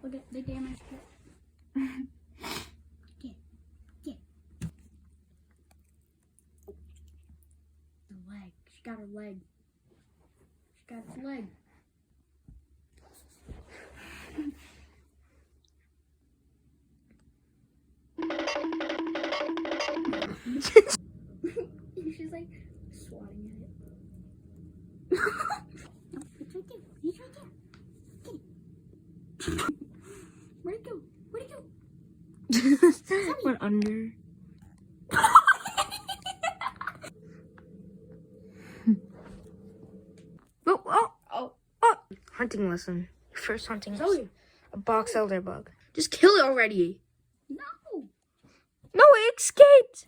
Look at the damaged it. Get. The leg. She got her leg. She got its leg. She's like swatting at it. No, it's right there. He's right there. Get it. Where'd it go? Where'd it go? Went under. Oh. Hunting lesson. First hunting lesson. A boxelder bug. Just kill it already. No. No, it escaped.